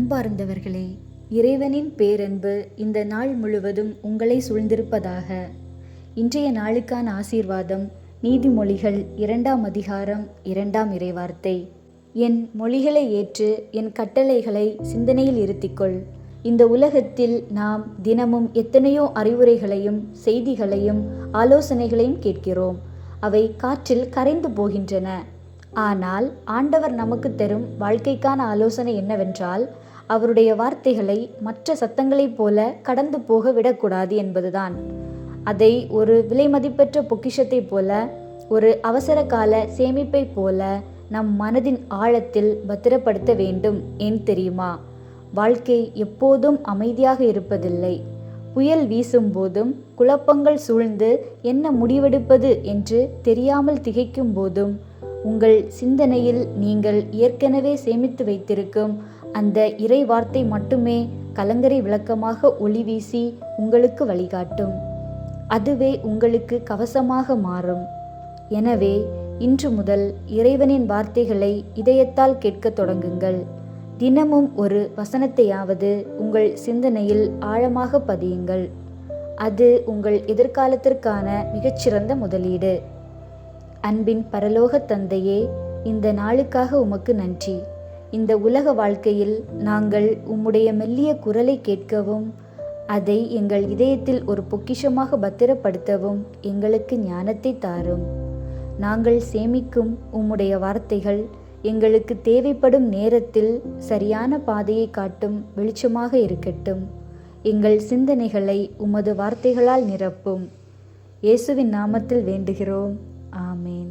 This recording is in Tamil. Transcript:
அன்பார்ந்தவர்களே, இறைவனின் பேரன்பு இந்த நாள் முழுவதும் உங்களை சூழ்ந்திருப்பதாக. இன்றைய நாளுக்கான ஆசீர்வாதம் நீதிமொழிகள் 2ஆம் அதிகாரம் 2ஆம் இறைவார்த்தை. என் மொழிகளை ஏற்று என் கட்டளைகளை சிந்தனையில் இருத்திக்கொள். இந்த உலகத்தில் நாம் தினமும் எத்தனையோ அறிவுரைகளையும் செய்திகளையும் ஆலோசனைகளையும் கேட்கிறோம். அவை காற்றில் கரைந்து போகின்றன. ஆனால் ஆண்டவர் நமக்கு தரும் வாழ்க்கைக்கான ஆலோசனை என்னவென்றால், அவருடைய வார்த்தைகளை மற்ற சத்தங்களைப் போல கடந்து போக விடக்கூடாது என்பதுதான். அதை ஒரு விலைமதிப்பற்ற பொக்கிஷத்தைப் போல, ஒரு அவசர கால சேமிப்பைப் போல நம் மனதின் ஆழத்தில் பத்திரப்படுத்த வேண்டும். ஏன் தெரியுமா? வாழ்க்கை எப்போதும் அமைதியாக இருப்பதில்லை. புயல் வீசும் போதும், குழப்பங்கள் சூழ்ந்து என்ன முடிவெடுப்பது என்று தெரியாமல் திகைக்கும் போதும், உங்கள் சிந்தனையில் நீங்கள் ஏற்கனவே சேமித்து வைத்திருக்கும் அந்த இறை வார்த்தை மட்டுமே கலங்கரை விளக்கமாக ஒளி வீசி உங்களுக்கு வழிகாட்டும். அதுவே உங்களுக்கு கவசமாக மாறும். எனவே இன்று முதல் இறைவனின் வார்த்தைகளை இதயத்தால் கேட்கத் தொடங்குங்கள். தினமும் ஒரு வசனத்தையாவது உங்கள் சிந்தனையில் ஆழமாக பதியுங்கள். அது உங்கள் எதிர்காலத்திற்கான மிகச்சிறந்த முதலீடு. அன்பின் பரலோக தந்தையே, இந்த நாளுக்காக உமக்கு நன்றி. இந்த உலக வாழ்க்கையில் நாங்கள் உம்முடைய மெல்லிய குரலை கேட்கவும், அதை எங்கள் இதயத்தில் ஒரு பொக்கிஷமாக பத்திரப்படுத்தவும் எங்களுக்கு ஞானத்தை தாரும். நாங்கள் சேமிக்கும் உம்முடைய வார்த்தைகள் எங்களுக்கு தேவைப்படும் நேரத்தில் சரியான பாதையை காட்டும் வெளிச்சமாக இருக்கட்டும். எங்கள் சிந்தனைகளை உமது வார்த்தைகளால் நிரப்பும். இயேசுவின் நாமத்தில் வேண்டுகிறோம். ஆமேன்.